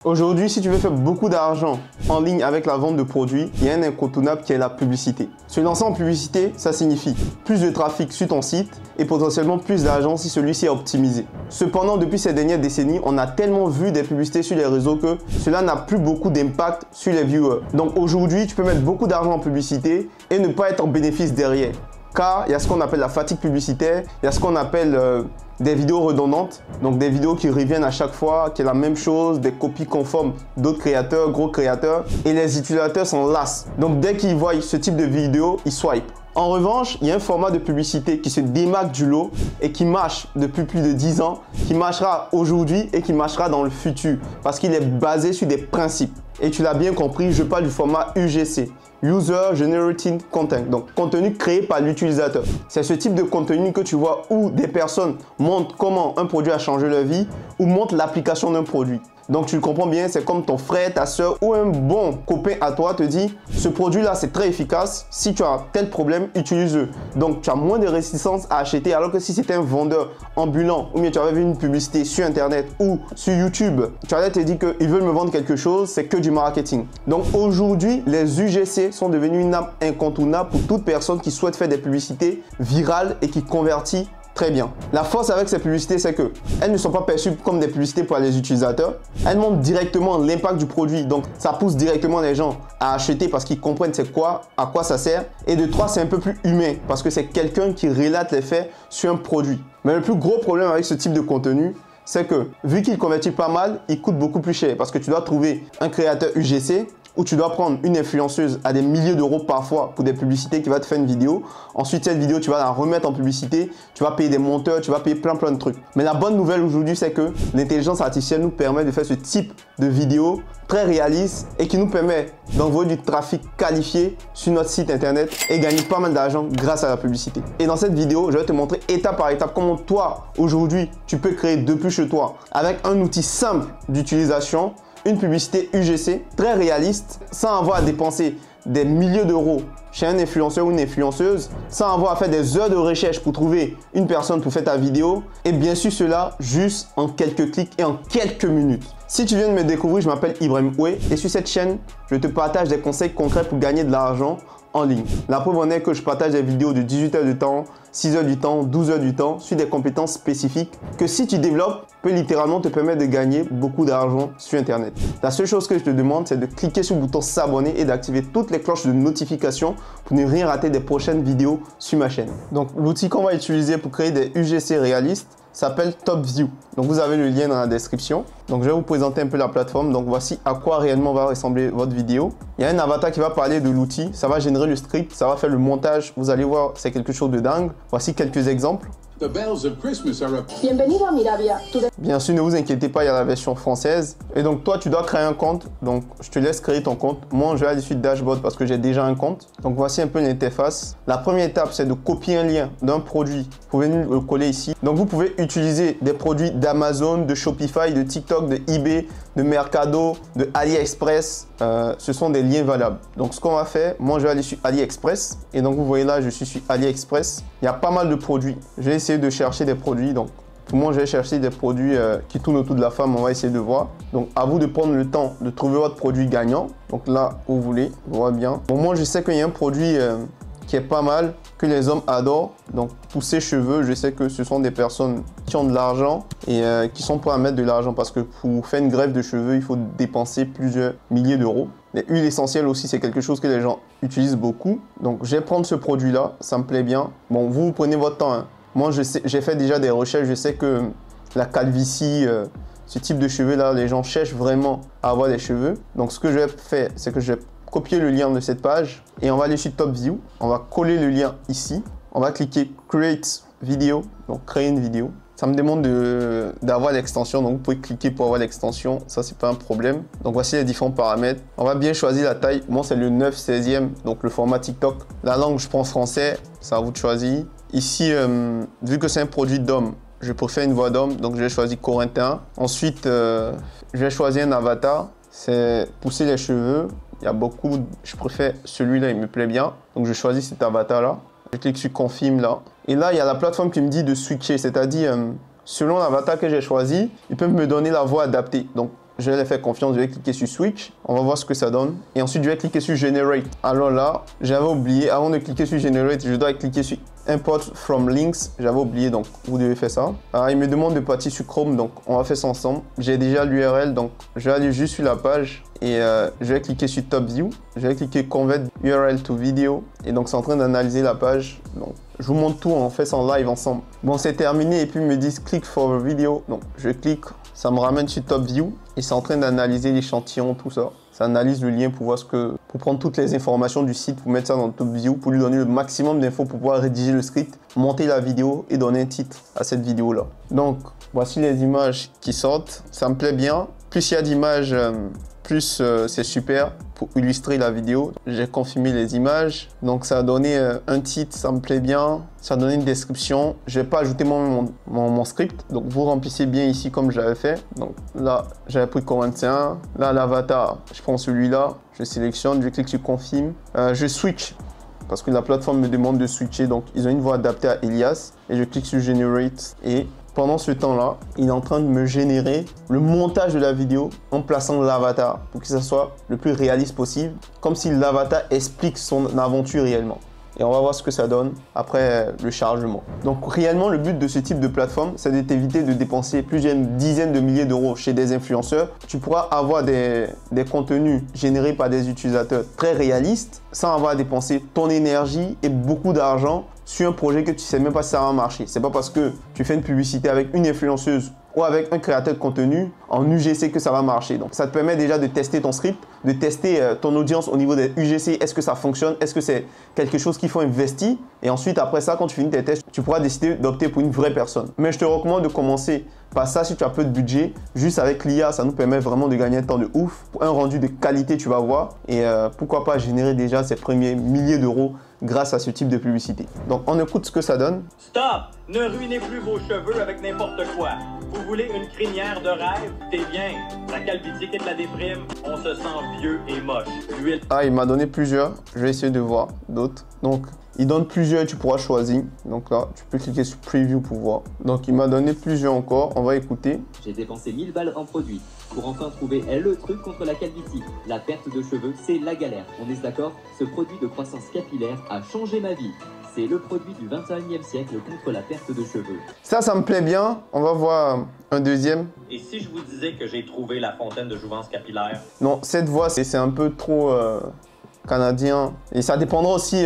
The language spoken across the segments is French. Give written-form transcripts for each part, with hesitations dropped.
Aujourd'hui, si tu veux faire beaucoup d'argent en ligne avec la vente de produits, il y a un incontournable qui est la publicité. Se lancer en publicité, ça signifie plus de trafic sur ton site et potentiellement plus d'argent si celui-ci est optimisé. Cependant, depuis ces dernières décennies, on a tellement vu des publicités sur les réseaux que cela n'a plus beaucoup d'impact sur les viewers. Donc aujourd'hui, tu peux mettre beaucoup d'argent en publicité et ne pas être en bénéfice derrière. Car il y a ce qu'on appelle la fatigue publicitaire, il y a ce qu'on appelle des vidéos redondantes, donc des vidéos qui reviennent à chaque fois, qui est la même chose, des copies conformes d'autres créateurs, gros créateurs, et les utilisateurs s'en lassent. Donc dès qu'ils voient ce type de vidéo, ils swipent. En revanche, il y a un format de publicité qui se démarque du lot et qui marche depuis plus de 10 ans, qui marchera aujourd'hui et qui marchera dans le futur parce qu'il est basé sur des principes. Et tu l'as bien compris, je parle du format UGC. User Generated Content, donc contenu créé par l'utilisateur. C'est ce type de contenu que tu vois où des personnes montrent comment un produit a changé leur vie ou montrent l'application d'un produit. Donc tu le comprends bien, c'est comme ton frère, ta soeur ou un bon copain à toi te dit ce produit-là c'est très efficace, si tu as tel problème, utilise-le. Donc tu as moins de réticence à acheter alors que si c'était un vendeur ambulant ou bien tu avais vu une publicité sur internet ou sur YouTube, tu allais te dire qu'ils veulent me vendre quelque chose, c'est que du marketing. Donc aujourd'hui, les UGC sont devenus une arme incontournable pour toute personne qui souhaite faire des publicités virales et qui convertit très bien. La force avec ces publicités, c'est que elles ne sont pas perçues comme des publicités pour les utilisateurs. Elles montrent directement l'impact du produit. Donc, ça pousse directement les gens à acheter parce qu'ils comprennent c'est quoi, à quoi ça sert. Et de trois, c'est un peu plus humain parce que c'est quelqu'un qui relate les faits sur un produit. Mais le plus gros problème avec ce type de contenu, c'est que vu qu'il convertit pas mal, il coûte beaucoup plus cher parce que tu dois trouver un créateur UGC où tu dois prendre une influenceuse à des milliers d'euros parfois pour des publicités qui va te faire une vidéo. Ensuite, cette vidéo, tu vas la remettre en publicité, tu vas payer des monteurs, tu vas payer plein de trucs. Mais la bonne nouvelle aujourd'hui, c'est que l'intelligence artificielle nous permet de faire ce type de vidéo très réaliste et qui nous permet d'envoyer du trafic qualifié sur notre site internet et gagner pas mal d'argent grâce à la publicité. Et dans cette vidéo, je vais te montrer étape par étape comment toi, aujourd'hui, tu peux créer depuis chez toi avec un outil simple d'utilisation, une publicité UGC très réaliste, sans avoir à dépenser des milliers d'euros chez un influenceur ou une influenceuse, sans avoir à faire des heures de recherche pour trouver une personne pour faire ta vidéo, et bien sûr cela juste en quelques clics et en quelques minutes. Si tu viens de me découvrir, je m'appelle Ibrahim Oué et sur cette chaîne, je te partage des conseils concrets pour gagner de l'argent en ligne. La preuve en est que je partage des vidéos de 18 heures du temps, 6 heures du temps, 12 heures du temps sur des compétences spécifiques que si tu développes, peut littéralement te permettre de gagner beaucoup d'argent sur internet. La seule chose que je te demande, c'est de cliquer sur le bouton s'abonner et d'activer toutes les cloches de notification pour ne rien rater des prochaines vidéos sur ma chaîne. Donc l'outil qu'on va utiliser pour créer des UGC réalistes s'appelle TopView. Donc vous avez le lien dans la description. Donc je vais vous présenter un peu la plateforme. Donc voici à quoi réellement va ressembler votre vidéo. Il y a un avatar qui va parler de l'outil. Ça va générer le script, ça va faire le montage. Vous allez voir, c'est quelque chose de dingue. Voici quelques exemples. Bienvenido a Mirabia. Bien sûr, ne vous inquiétez pas, il y a la version française. Et donc toi, tu dois créer un compte. Donc je te laisse créer ton compte. Moi, je vais aller sur Dashboard parce que j'ai déjà un compte. Donc voici un peu l'interface. La première étape, c'est de copier un lien d'un produit. Vous pouvez le coller ici. Donc vous pouvez utiliser des produits d'Amazon, de Shopify, de TikTok, de eBay, de Mercado, de AliExpress. Ce sont des liens valables. Donc ce qu'on va faire, moi je vais aller sur AliExpress. Et donc vous voyez là, je suis sur AliExpress. Il y a pas mal de produits. Je vais essayer de chercher des produits. Donc pour moi, je vais chercher des produits qui tournent autour de la femme. On va essayer de voir. Donc à vous de prendre le temps de trouver votre produit gagnant. Donc là, où vous voulez, on voit bien. Bon, moi je sais qu'il y a un produit qui est pas mal, que les hommes adorent. Donc pour ces cheveux, je sais que ce sont des personnes qui ont de l'argent et qui sont prêts à mettre de l'argent parce que pour faire une greffe de cheveux, il faut dépenser plusieurs milliers d'euros. Les huiles essentielles aussi, c'est quelque chose que les gens utilisent beaucoup. Donc je vais prendre ce produit-là, ça me plaît bien. Bon, vous prenez votre temps, hein. Moi, j'ai fait déjà des recherches, je sais que la calvitie, ce type de cheveux-là, les gens cherchent vraiment à avoir des cheveux. Donc ce que je vais faire, c'est que je vais copier le lien de cette page et on va aller sur TopView. On va coller le lien ici. On va cliquer Create Video, donc créer une vidéo. Ça me demande d'avoir l'extension, donc vous pouvez cliquer pour avoir l'extension, ça c'est pas un problème. Donc voici les différents paramètres. On va bien choisir la taille. Moi c'est le 9/16e, donc le format TikTok. La langue, je prends français, c'est à vous de choisir. Ici, vu que c'est un produit d'homme, je préfère une voix d'homme, donc je vais choisir corinthien. Ensuite, je vais choisir un avatar, c'est pousser les cheveux. Il y a beaucoup, je préfère celui-là, il me plaît bien. Donc je choisis cet avatar-là. Je clique sur Confirme là. Et là, il y a la plateforme qui me dit de switcher, c'est-à-dire selon l'avatar que j'ai choisi, il peut me donner la voix adaptée. Donc je vais les faire confiance, je vais cliquer sur Switch. On va voir ce que ça donne. Et ensuite, je vais cliquer sur Generate. Alors là, j'avais oublié, avant de cliquer sur Generate, je dois cliquer sur Import from Links. J'avais oublié, donc vous devez faire ça. Alors, il me demande de partir sur Chrome, donc on va faire ça ensemble. J'ai déjà l'URL, donc je vais aller juste sur la page et je vais cliquer sur Top View. Je vais cliquer Convert URL to Video. Et donc, c'est en train d'analyser la page. Donc, je vous montre tout, on fait ça en live ensemble. Bon, c'est terminé et puis ils me disent Click for Video. Donc, je clique, ça me ramène sur Top View et c'est en train d'analyser l'échantillon, tout ça. Ça analyse le lien pour voir pour prendre toutes les informations du site, pour mettre ça dans Top View, pour lui donner le maximum d'infos pour pouvoir rédiger le script, monter la vidéo et donner un titre à cette vidéo-là. Donc, voici les images qui sortent. Ça me plaît bien. Plus il y a d'images, plus c'est super pour illustrer la vidéo. J'ai confirmé les images. Donc, ça a donné un titre, ça me plaît bien. Ça a donné une description. Je vais pas ajouter mon script. Donc, vous remplissez bien ici comme je l'avais fait. Donc, là, j'avais pris Corentin. Là, l'avatar, je prends celui-là. Je sélectionne, je clique sur Confirme. Je switch parce que la plateforme me demande de switcher. Donc, ils ont une voix adaptée à Elias. Et je clique sur Generate et pendant ce temps-là, il est en train de me générer le montage de la vidéo en plaçant l'avatar pour que ça soit le plus réaliste possible, comme si l'avatar explique son aventure réellement. Et on va voir ce que ça donne après le chargement. Donc réellement, le but de ce type de plateforme, c'est de t'éviter de dépenser plusieurs dizaines de milliers d'euros chez des influenceurs. Tu pourras avoir des contenus générés par des utilisateurs très réalistes sans avoir à dépenser ton énergie et beaucoup d'argent sur un projet que tu ne sais même pas si ça va marcher. C'est pas parce que tu fais une publicité avec une influenceuse ou avec un créateur de contenu en UGC que ça va marcher. Donc, ça te permet déjà de tester ton script, de tester ton audience au niveau des UGC. Est-ce que ça fonctionne? Est-ce que c'est quelque chose qu'il faut investir? Et ensuite, après ça, quand tu finis tes tests, tu pourras décider d'opter pour une vraie personne. Mais je te recommande de commencer par ça si tu as peu de budget. Juste avec l'IA, ça nous permet vraiment de gagner un temps de ouf. Pour un rendu de qualité, tu vas voir. Et pourquoi pas générer déjà ces premiers milliers d'euros grâce à ce type de publicité. Donc, on écoute ce que ça donne. Stop! Ne ruinez plus vos cheveux avec n'importe quoi. Vous voulez une crinière de rêve? T'es bien. La calvitie et de la déprime, on se sent vieux et moche. L'huile... Ah, il m'a donné plusieurs. Je vais essayer de voir d'autres. Donc, il donne plusieurs, tu pourras choisir. Donc là, tu peux cliquer sur Preview pour voir. Donc, il m'a donné plusieurs encore. On va écouter. J'ai dépensé 1000 balles en produits pour enfin trouver le truc contre la calvitie. La perte de cheveux, c'est la galère. On est d'accord? Ce produit de croissance capillaire a changé ma vie. C'est le produit du 21e siècle contre la perte de cheveux. Ça me plaît bien. On va voir un deuxième. Et si je vous disais que j'ai trouvé la fontaine de jouvence capillaire? Non, cette voix, c'est un peu trop canadien. Et ça dépendra aussi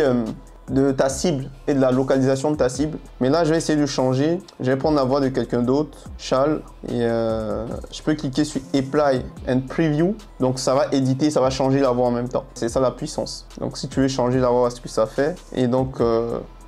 de ta cible et de la localisation de ta cible. Mais là, je vais essayer de changer. Je vais prendre la voix de quelqu'un d'autre, Charles. Et je peux cliquer sur Apply and Preview. Donc, ça va éditer, ça va changer la voix en même temps. C'est ça la puissance. Donc, si tu veux changer la voix, ce que ça fait. Et donc,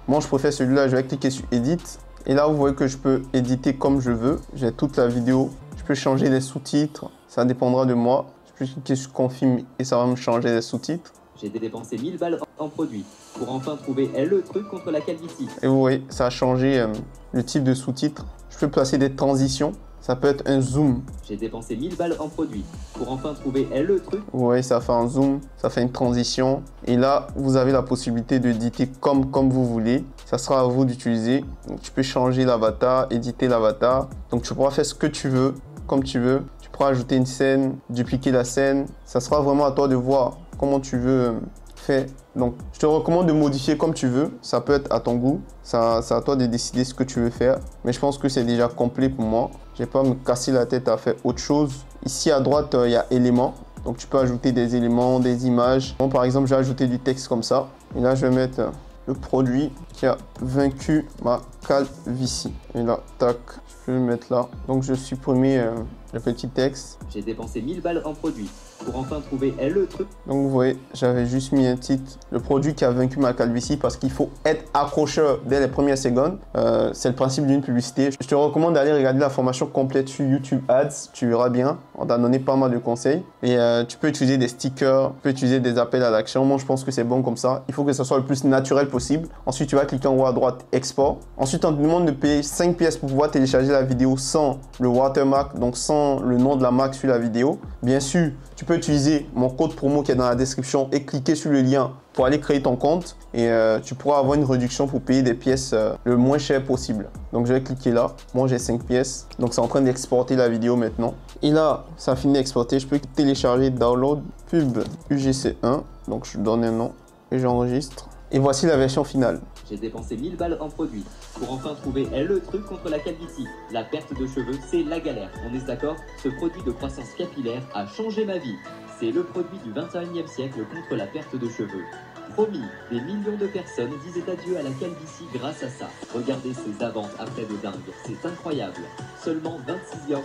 moi, je préfère celui-là. Je vais cliquer sur Edit. Et là, vous voyez que je peux éditer comme je veux. J'ai toute la vidéo. Je peux changer les sous-titres. Ça dépendra de moi. Je peux cliquer sur Confirme et ça va me changer les sous-titres. J'ai dépensé 1000 balles en produits pour enfin trouver le truc contre la calvitie. Et vous voyez, ça a changé le type de sous-titres. Je peux placer des transitions. Ça peut être un zoom. J'ai dépensé 1000 balles en produits pour enfin trouver le truc. Vous voyez, ça fait un zoom, ça fait une transition. Et là, vous avez la possibilité d'éditer comme vous voulez. Ça sera à vous d'utiliser. Tu peux changer l'avatar, éditer l'avatar. Donc, tu pourras faire ce que tu veux, comme tu veux. Tu pourras ajouter une scène, dupliquer la scène. Ça sera vraiment à toi de voir comment tu veux faire. Donc, je te recommande de modifier comme tu veux. Ça peut être à ton goût. C'est à toi de décider ce que tu veux faire. Mais je pense que c'est déjà complet pour moi. Je ne vais pas me casser la tête à faire autre chose. Ici, à droite, il y a éléments. Donc, tu peux ajouter des éléments, des images. Bon, par exemple, je vais ajouter du texte comme ça. Et là, je vais mettre le produit qui a vaincu ma calvitie. Et là, tac, je peux le mettre là. Donc, je supprime le petit texte. J'ai dépensé 1000 balles en produits pour enfin trouver le truc. Donc vous voyez, j'avais juste mis un titre, le produit qui a vaincu ma calvitie, parce qu'il faut être accrocheur dès les premières secondes. C'est le principe d'une publicité. Je te recommande d'aller regarder la formation complète sur YouTube Ads, tu verras bien. On t'a donné pas mal de conseils. Et tu peux utiliser des stickers, tu peux utiliser des appels à l'action. Moi, je pense que c'est bon comme ça. Il faut que ça soit le plus naturel possible. Ensuite, tu vas cliquer en haut à droite, Export. Ensuite, Ensuite, on te demande de payer 5 pièces pour pouvoir télécharger la vidéo sans le watermark, donc sans le nom de la marque sur la vidéo. Bien sûr, tu peux utiliser mon code promo qui est dans la description et cliquer sur le lien pour aller créer ton compte et tu pourras avoir une réduction pour payer des pièces le moins cher possible. Donc je vais cliquer là. Moi j'ai 5 pièces. Donc c'est en train d'exporter la vidéo maintenant. Et là, ça a fini d'exporter. Je peux télécharger download pub UGC1. Donc je donne un nom et j'enregistre. Et voici la version finale. J'ai dépensé 1000 balles en produits pour enfin trouver le truc contre la calvitie. La perte de cheveux, c'est la galère. On est d'accord? Ce produit de croissance capillaire a changé ma vie. C'est le produit du 21e siècle contre la perte de cheveux. Promis, des millions de personnes disaient adieu à la calvitie grâce à ça. Regardez ces avances après de dingue, c'est incroyable. Seulement 26,69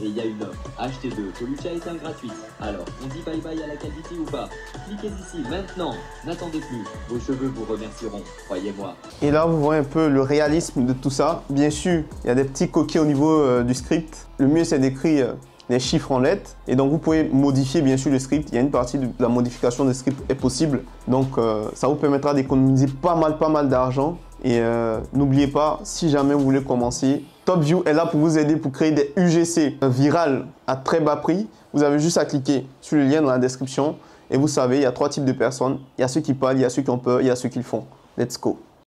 €. Et il y a une offre, achetez deux, Colucha est un gratuite. Alors, on dit bye bye à la calvitie ou pas? Cliquez ici maintenant, n'attendez plus, vos cheveux vous remercieront, croyez-moi. Et là, vous voyez un peu le réalisme de tout ça. Bien sûr, il y a des petits coquets au niveau du script. Le mieux, c'est d'écrire les chiffres en lettres et donc vous pouvez modifier bien sûr le script. Il y a une partie de la modification du script est possible, donc ça vous permettra d'économiser pas mal d'argent. Et n'oubliez pas, si jamais vous voulez commencer, TopView est là pour vous aider pour créer des UGC virales à très bas prix. Vous avez juste à cliquer sur le lien dans la description et vous savez, il y a 3 types de personnes. Il y a ceux qui parlent, il y a ceux qui ont peur, il y a ceux qui le font. Let's go.